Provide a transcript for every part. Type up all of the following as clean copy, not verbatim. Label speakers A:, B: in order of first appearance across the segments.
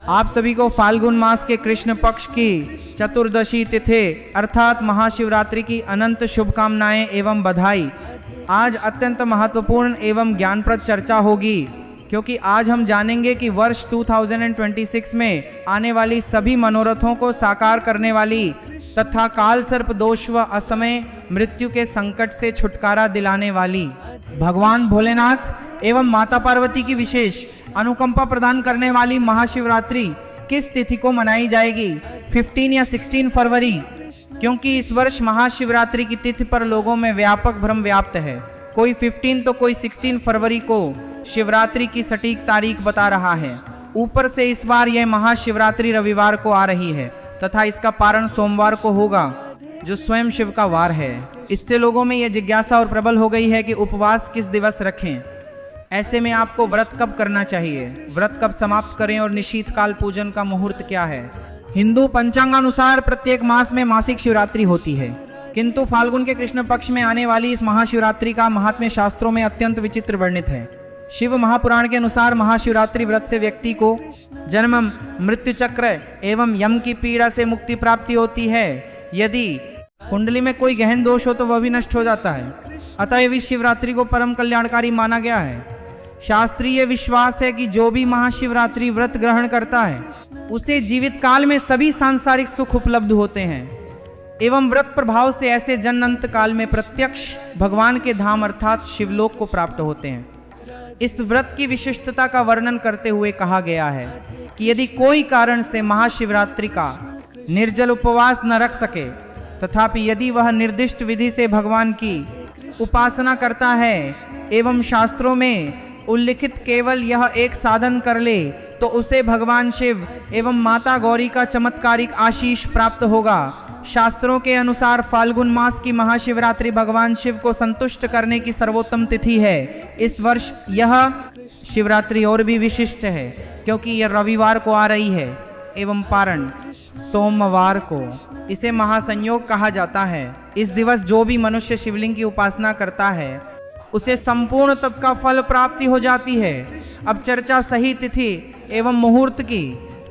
A: आप सभी को फाल्गुन मास के कृष्ण पक्ष की चतुर्दशी तिथि अर्थात महाशिवरात्रि की अनंत शुभकामनाएं एवं बधाई। आज अत्यंत महत्वपूर्ण एवं ज्ञानप्रद चर्चा होगी, क्योंकि आज हम जानेंगे कि वर्ष 2026 में आने वाली सभी मनोरथों को साकार करने वाली तथा काल सर्प दोष व असमय मृत्यु के संकट से छुटकारा दिलाने वाली भगवान भोलेनाथ एवं माता पार्वती की विशेष अनुकंपा प्रदान करने वाली महाशिवरात्रि किस तिथि को मनाई जाएगी, 15 या 16 फरवरी। क्योंकि इस वर्ष महाशिवरात्रि की तिथि पर लोगों में व्यापक भ्रम व्याप्त है। कोई 15 तो कोई 16 फरवरी को शिवरात्रि की सटीक तारीख बता रहा है। ऊपर से इस बार यह महाशिवरात्रि रविवार को आ रही है तथा इसका पारण सोमवार को होगा, जो स्वयं शिव का वार है। इससे लोगों में यह जिज्ञासा और प्रबल हो गई है कि उपवास किस दिवस रखें। ऐसे में आपको व्रत कब करना चाहिए, व्रत कब समाप्त करें और निशीतकाल पूजन का मुहूर्त क्या है। हिंदू पंचांगानुसार प्रत्येक मास में मासिक शिवरात्रि होती है, किंतु फाल्गुन के कृष्ण पक्ष में आने वाली इस महाशिवरात्रि का महात्म्य शास्त्रों में अत्यंत विचित्र वर्णित है। शिव महापुराण के अनुसार महाशिवरात्रि व्रत से व्यक्ति को जन्म मृत्यु चक्र एवं यम की पीड़ा से मुक्ति प्राप्ति होती है। यदि कुंडली में कोई गहन दोष हो तो वह भी नष्ट हो जाता है। अतएव इस शिवरात्रि को परम कल्याणकारी माना गया है। शास्त्रीय विश्वास है कि जो भी महाशिवरात्रि व्रत ग्रहण करता है उसे जीवित काल में सभी सांसारिक सुख उपलब्ध होते हैं एवं व्रत प्रभाव से ऐसे जन अंत काल में प्रत्यक्ष भगवान के धाम अर्थात शिवलोक को प्राप्त होते हैं। इस व्रत की विशिष्टता का वर्णन करते हुए कहा गया है कि यदि कोई कारण से महाशिवरात्रि का निर्जल उपवास न रख सके, तथापि यदि वह निर्दिष्ट विधि से भगवान की उपासना करता है एवं शास्त्रों में उल्लिखित केवल यह एक साधन कर ले, तो उसे भगवान शिव एवं माता गौरी का चमत्कारिक आशीष प्राप्त होगा। शास्त्रों के अनुसार फाल्गुन मास की महाशिवरात्रि भगवान शिव को संतुष्ट करने की सर्वोत्तम तिथि है। इस वर्ष यह शिवरात्रि और भी विशिष्ट है, क्योंकि यह रविवार को आ रही है एवं पारण सोमवार को। इसे महासंयोग कहा जाता है। इस दिवस जो भी मनुष्य शिवलिंग की उपासना करता है उसे संपूर्ण तप का फल प्राप्ति हो जाती है। अब चर्चा सही तिथि एवं मुहूर्त की।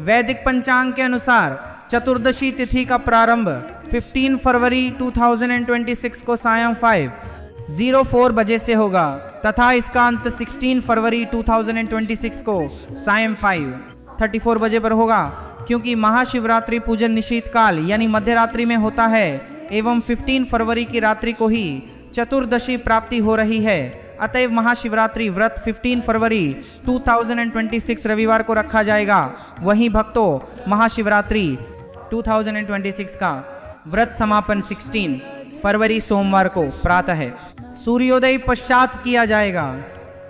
A: वैदिक पंचांग के अनुसार चतुर्दशी तिथि का प्रारंभ 15 फरवरी 2026 को सायं 5:04 बजे से होगा तथा इसका अंत 16 फरवरी 2026 को सायं 5:34 बजे पर होगा। क्योंकि महाशिवरात्रि पूजन निशीतकाल यानी मध्यरात्रि में होता है एवं 15 फरवरी की रात्रि को ही चतुर्दशी प्राप्ति हो रही है, अतएव महाशिवरात्रि व्रत 15 फरवरी 2026 रविवार को रखा जाएगा। वहीं भक्तों महाशिवरात्रि 2026 का व्रत समापन 16 फरवरी सोमवार को प्रातः सूर्योदय पश्चात किया जाएगा।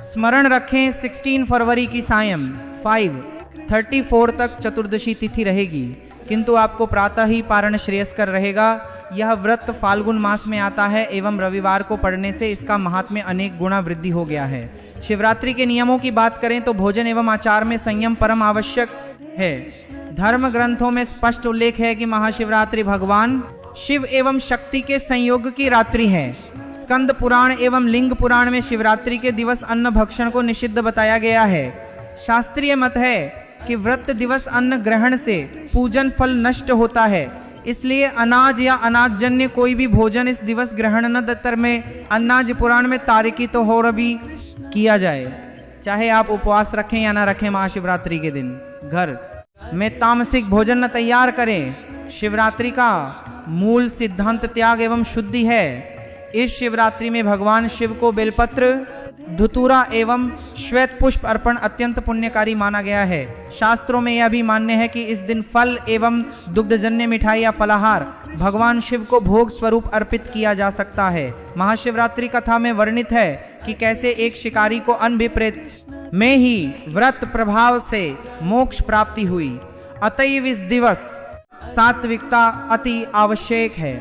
A: स्मरण रखें 16 फरवरी की सायं 5:34 तक चतुर्दशी तिथि रहेगी, किंतु आपको प्रातः ही पारण श्रेयस्कर रहेगा। यह व्रत फाल्गुन मास में आता है एवं रविवार को पढ़ने से इसका महात्म्य अनेक गुना वृद्धि हो गया है। शिवरात्रि के नियमों की बात करें तो भोजन एवं आचार में संयम परम आवश्यक है। धर्म ग्रंथों में स्पष्ट उल्लेख है कि महाशिवरात्रि भगवान शिव एवं शक्ति के संयोग की रात्रि है। स्कंद पुराण एवं लिंग पुराण में शिवरात्रि के दिवस अन्न भक्षण को निषिद्ध बताया गया है। शास्त्रीय मत है कि व्रत दिवस अन्न ग्रहण से पूजन फल नष्ट होता है, इसलिए अनाज या अनाजजन्य कोई भी भोजन इस दिवस ग्रहण न दत्तर में अन्नाज पुराण में तारीकी तो हो रभी किया जाए। चाहे आप उपवास रखें या ना रखें, महाशिवरात्रि के दिन घर में तामसिक भोजन न तैयार करें। शिवरात्रि का मूल सिद्धांत त्याग एवं शुद्धि है। इस शिवरात्रि में भगवान शिव को बेलपत्र धतूरा एवं श्वेत पुष्प अर्पण अत्यंत पुण्यकारी माना गया है। शास्त्रों में यह भी मान्य है कि इस दिन फल एवं दुग्धजन्य मिठाई या फलाहार भगवान शिव को भोग स्वरूप अर्पित किया जा सकता है। महाशिवरात्रि कथा में वर्णित है कि कैसे एक शिकारी को अन्न विपरीत में ही व्रत प्रभाव से मोक्ष प्राप्ति हुई। अतएव इस दिवस सात्विकता अति आवश्यक है।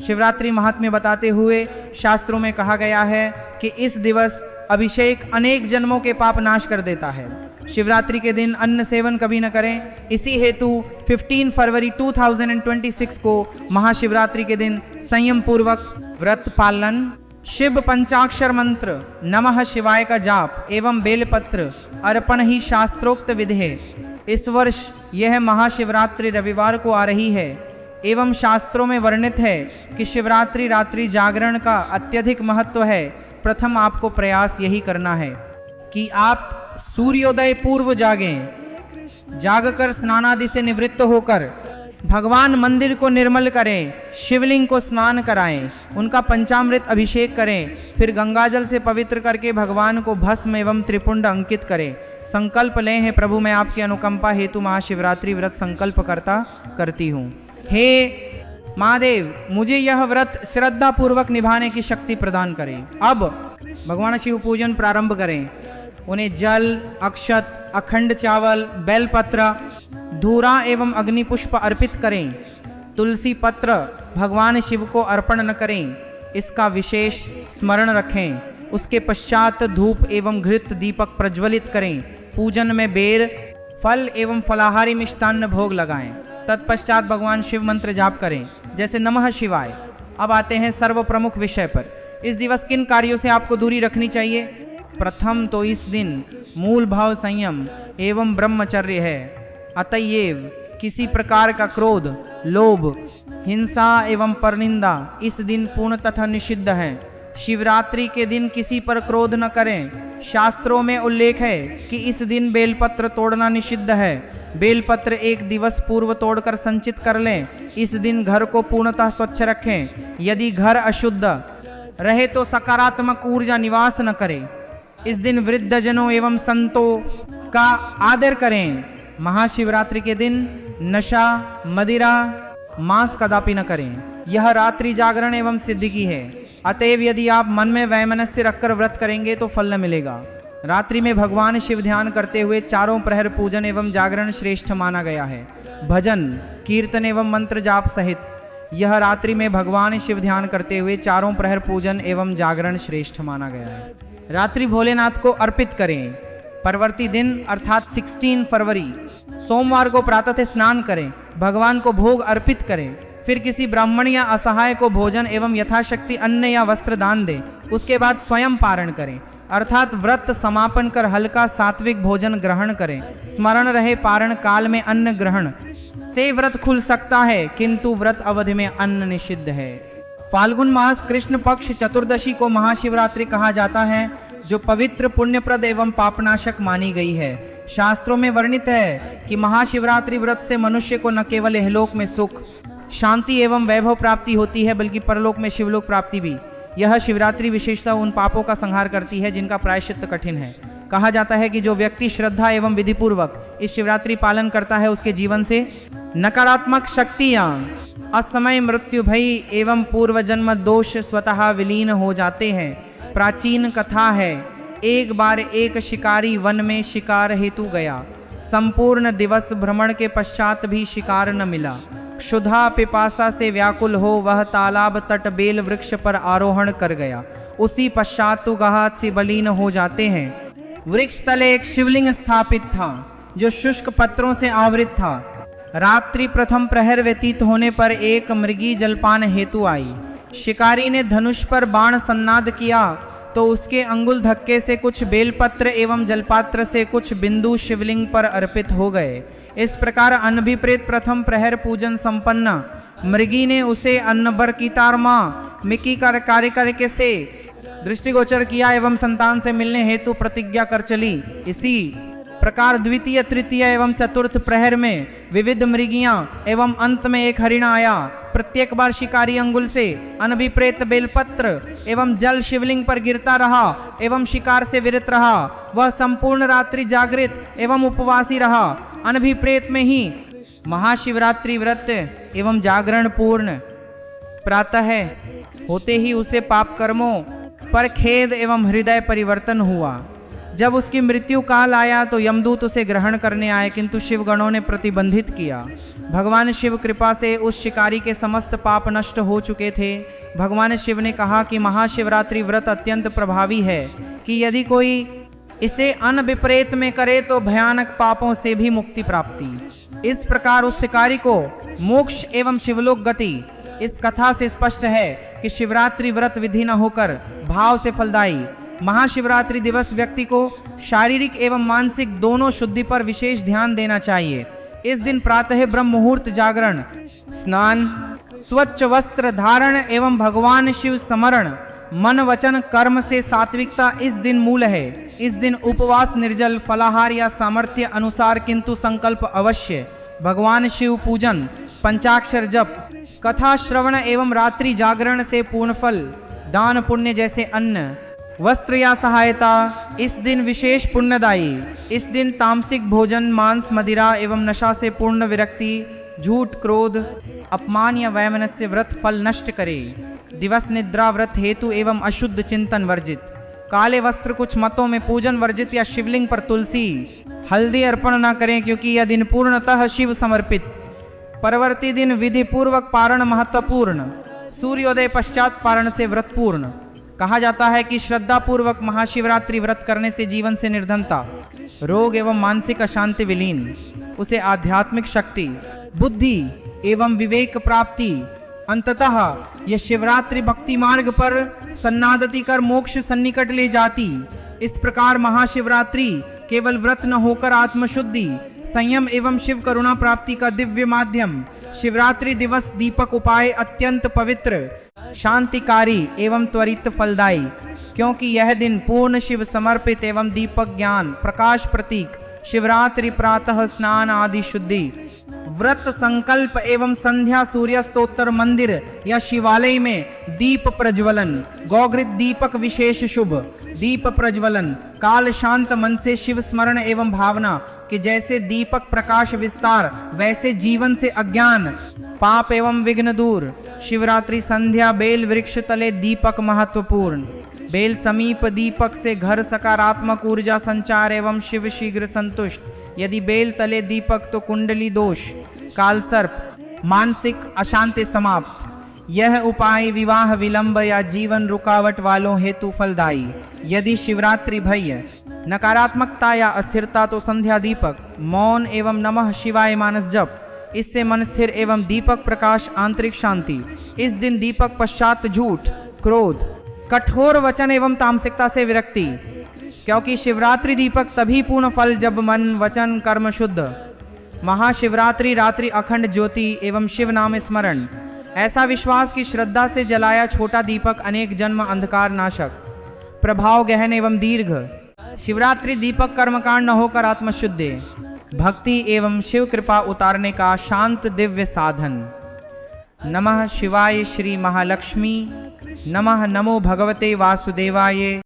A: शिवरात्रि महात्म्य बताते हुए शास्त्रों में कहा गया है कि इस दिवस अभिषेक अनेक जन्मों के पाप नाश कर देता है। शिवरात्रि के दिन अन्न सेवन कभी न करें। इसी हेतु 15 फरवरी 2026 को महाशिवरात्रि के दिन संयम पूर्वक व्रत पालन, शिव पंचाक्षर मंत्र नमः शिवाय का जाप एवं बेलपत्र अर्पण ही शास्त्रोक्त विधि इस वर्ष यह महाशिवरात्रि रविवार को आ रही है एवं शास्त्रों में वर्णित है कि शिवरात्रि रात्रि जागरण का अत्यधिक महत्व है। प्रथम आपको प्रयास यही करना है कि आप सूर्योदय पूर्व जागें, जागकर स्नानादि से निवृत्त होकर भगवान मंदिर को निर्मल करें, शिवलिंग को स्नान कराएं, उनका पंचामृत अभिषेक करें, फिर गंगाजल से पवित्र करके भगवान को भस्म एवं त्रिपुंड अंकित करें। संकल्प लें, हे प्रभु मैं आपकी अनुकंपा हेतु महाशिवरात्रि व्रत संकल्प करती हूँ। हे महादेव मुझे यह व्रत श्रद्धा पूर्वक निभाने की शक्ति प्रदान करें। अब भगवान शिव पूजन प्रारंभ करें। उन्हें जल, अक्षत, अखंड चावल, बेलपत्र, धूरा एवं अग्नि पुष्प अर्पित करें। तुलसी पत्र भगवान शिव को अर्पण न करें, इसका विशेष स्मरण रखें। उसके पश्चात धूप एवं घृत दीपक प्रज्वलित करें। पूजन में बेर, फल एवं फलाहारी मिष्टान्न भोग लगाएं। तत्पश्चात भगवान शिव मंत्र जाप करें, जैसे नमः शिवाय। अब आते हैं सर्व प्रमुख विषय पर। इस दिवस किन कार्यों से आपको दूरी रखनी चाहिए? प्रथम तो इस दिन मूल भाव संयम एवं ब्रह्मचर्य है। अतएव किसी प्रकार का क्रोध, लोभ, हिंसा एवं परनिंदा इस दिन पूर्ण तथा निषिद्ध है। शिवरात्रि के दिन किसी पर क्रोध न करें। शास्त्रों में उल्लेख है कि इस दिन बेलपत्र तोड़ना निषिद्ध है। बेलपत्र एक दिवस पूर्व तोड़कर संचित कर लें। इस दिन घर को पूर्णतः स्वच्छ रखें। यदि घर अशुद्ध रहे तो सकारात्मक ऊर्जा निवास न करे। इस दिन वृद्धजनों एवं संतों का आदर करें। महाशिवरात्रि के दिन नशा, मदिरा, मांस कदापि न करें। यह रात्रि जागरण एवं सिद्धि की है। अतएव यदि आप मन में वैमनस्य रखकर व्रत करेंगे तो फल न मिलेगा। रात्रि में भगवान शिव ध्यान करते हुए चारों प्रहर पूजन एवं जागरण श्रेष्ठ माना गया है। भजन, कीर्तन एवं मंत्र जाप सहित यह रात्रि में भगवान शिव ध्यान करते हुए चारों प्रहर पूजन एवं जागरण श्रेष्ठ माना गया है। रात्रि भोलेनाथ को अर्पित करें। परवर्ती दिन अर्थात 16 फरवरी सोमवार को प्रातः स्नान करें, भगवान को भोग अर्पित करें। फिर किसी ब्राह्मण या असहाय को भोजन एवं यथाशक्ति अन्न या वस्त्र दान दें। उसके बाद स्वयं पारण करें, अर्थात व्रत समापन कर हल्का सात्विक भोजन ग्रहण करें। स्मरण रहे पारण काल में अन्न ग्रहण से व्रत खुल सकता है, किंतु व्रत अवधि में अन्न निषिद्ध है। फाल्गुन मास कृष्ण पक्ष चतुर्दशी को महाशिवरात्रि कहा जाता है, जो पवित्र, पुण्यप्रद एवं पापनाशक मानी गई है। शास्त्रों में वर्णित है कि महाशिवरात्रि व्रत से मनुष्य को न केवल इहलोक में सुख, शांति एवं वैभव प्राप्ति होती है, बल्कि परलोक में शिवलोक प्राप्ति भी। यह शिवरात्रि विशेषता उन पापों का संहार करती है जिनका प्रायश्चित्त कठिन है। कहा जाता है कि जो व्यक्ति श्रद्धा एवं विधिपूर्वक इस शिवरात्रि पालन करता है, उसके जीवन से नकारात्मक शक्तियाँ, असमय मृत्यु, भय एवं पूर्व जन्म दोष स्वतः विलीन हो जाते हैं। प्राचीन कथा है, एक बार एक शिकारी वन में शिकार हेतु गया। संपूर्ण दिवस भ्रमण के पश्चात भी शिकार न मिला। क्षुधा पिपासा से व्याकुल हो वह तालाब तट बेल वृक्ष पर आरोहण कर गया। उसी पश्चात गाहत से बलीन हो जाते हैं। वृक्ष तले एक शिवलिंग स्थापित था, जो शुष्क पत्रों से आवृत था। रात्रि प्रथम प्रहर व्यतीत होने पर एक मृगी जलपान हेतु आई। शिकारी ने धनुष पर बाण सन्नाद किया तो उसके अंगुल धक्के से कुछ बेलपत्र एवं जलपात्र से कुछ बिंदु शिवलिंग पर अर्पित हो गए। इस प्रकार अनभिप्रेत प्रथम प्रहर पूजन संपन्न। मृगी ने उसे अन्नबर की तारमा मिकी का कार्य करके से दृष्टिगोचर किया एवं संतान से मिलने हेतु प्रतिज्ञा कर चली। इसी प्रकार द्वितीय, तृतीय एवं चतुर्थ प्रहर में विविध मृगियां एवं अंत में एक हरिण आया। प्रत्येक बार शिकारी अंगुल से अनभिप्रेत बेलपत्र एवं जल शिवलिंग पर गिरता रहा एवं शिकार से विरत रहा। वह संपूर्ण रात्रि जागृत एवं उपवासी रहा। अनभिप्रेत में ही महाशिवरात्रि व्रत एवं जागरण पूर्ण। प्रातः होते ही उसे पाप कर्मों पर खेद एवं हृदय परिवर्तन हुआ। जब उसकी मृत्यु काल आया तो यमदूत उसे ग्रहण करने आए, किंतु शिवगणों ने प्रतिबंधित किया। भगवान शिव कृपा से उस शिकारी के समस्त पाप नष्ट हो चुके थे। भगवान शिव ने कहा कि महाशिवरात्रि व्रत अत्यंत प्रभावी है कि यदि कोई इसे अनविपरीत में करे तो भयानक पापों से भी मुक्ति प्राप्ति। इस प्रकार उस शिकारी को मोक्ष एवं शिवलोक गति। इस कथा से स्पष्ट है कि शिवरात्रि व्रत विधि न होकर भाव से फलदायी, महाशिवरात्रि दिवस व्यक्ति को शारीरिक एवं मानसिक दोनों शुद्धि पर विशेष ध्यान देना चाहिए। इस दिन प्रातः ब्रह्म मुहूर्त जागरण, स्नान, स्वच्छ वस्त्र धारण एवं भगवान शिव स्मरण, मन वचन कर्म से सात्विकता इस दिन मूल है। इस दिन उपवास, निर्जल, फलाहार या सामर्थ्य अनुसार किंतु संकल्प अवश्य, भगवान शिव पूजन, पंचाक्षर जप, कथा श्रवण एवं रात्रि जागरण से पूर्ण फल, दान पुण्य जैसे अन्न, वस्त्र या सहायता इस दिन विशेष पुण्यदायी। इस दिन तामसिक भोजन, मांस, मदिरा एवं नशा से पूर्ण विरक्ति, झूठ, क्रोध, अपमान या वैमनस्य व्रत फल नष्ट करे। दिवस निद्रा व्रत हेतु एवं अशुद्ध चिंतन वर्जित। काले वस्त्र कुछ मतों में पूजन वर्जित या शिवलिंग पर तुलसी, हल्दी अर्पण न करें क्योंकि यह दिन पूर्णतः शिव समर्पित। परवर्ती दिन विधि पूर्वक पारण महत्वपूर्ण। सूर्योदय पश्चात पारण से व्रत पूर्ण। कहा जाता है कि श्रद्धा पूर्वक महाशिवरात्रि व्रत करने से जीवन से निर्धनता, रोग एवं मानसिक अशांति विलीन, उसे आध्यात्मिक शक्ति, बुद्धि एवं विवेक प्राप्ति, अंततः यह शिवरात्रि भक्ति मार्ग पर सन्नादति कर मोक्ष सन्निकट ले जाती। इस प्रकार महाशिवरात्रि केवल व्रत न होकर आत्मशुद्धि, संयम एवं शिव करुणा प्राप्ति का दिव्य माध्यम। शिवरात्रि दिवस दीपक उपाय अत्यंत पवित्र, शांतिकारी एवं त्वरित फलदायी, क्योंकि यह दिन पूर्ण शिव समर्पित एवं दीपक ज्ञान प्रकाश प्रतीक। शिवरात्रि प्रातः स्नान आदि शुद्धि, व्रत संकल्प एवं संध्या सूर्य स्तोत्र, मंदिर या शिवालय में दीप प्रज्वलन, गौघृत दीपक विशेष शुभ, दीप प्रज्वलन, काल शांत मन से शिव स्मरण एवं भावना कि जैसे दीपक प्रकाश विस्तार वैसे जीवन से अज्ञान पाप एवं विघ्न दूर। शिवरात्रि संध्या बेल वृक्ष तले दीपक महत्वपूर्ण। बेल समीप दीपक से घर सकारात्मक ऊर्जा संचार एवं शिव शीघ्र संतुष्ट। यदि बेल तले दीपक तो कुंडली दोष, काल सर्प, मानसिक अशांति समाप्त। यह उपाय विवाह विलंब या जीवन रुकावट वालों हेतु फलदायी। यदि शिवरात्रि भय नकारात्मकता या अस्थिरता तो संध्या दीपक, मौन एवं नमः शिवाय मानस जप, इससे मन स्थिर एवं दीपक प्रकाश आंतरिक शांति। इस दिन दीपक पश्चात झूठ, क्रोध, कठोर वचन एवं तामसिकता से विरक्ति, क्योंकि शिवरात्रि दीपक तभी पूर्ण फल जब मन वचन कर्म शुद्ध। महाशिवरात्रि रात्रि अखंड ज्योति एवं शिव नाम स्मरण। ऐसा विश्वास कि श्रद्धा से जलाया छोटा दीपक अनेक जन्म अंधकार नाशक, प्रभाव गहन एवं दीर्घ। शिवरात्रि दीपक कर्मकांड न होकर आत्मशुद्धि, भक्ति एवं शिव कृपा उतारने का शांत दिव्य साधन। नमः शिवाय श्री महालक्ष्मी। नमः नमो भगवते वासुदेवाय।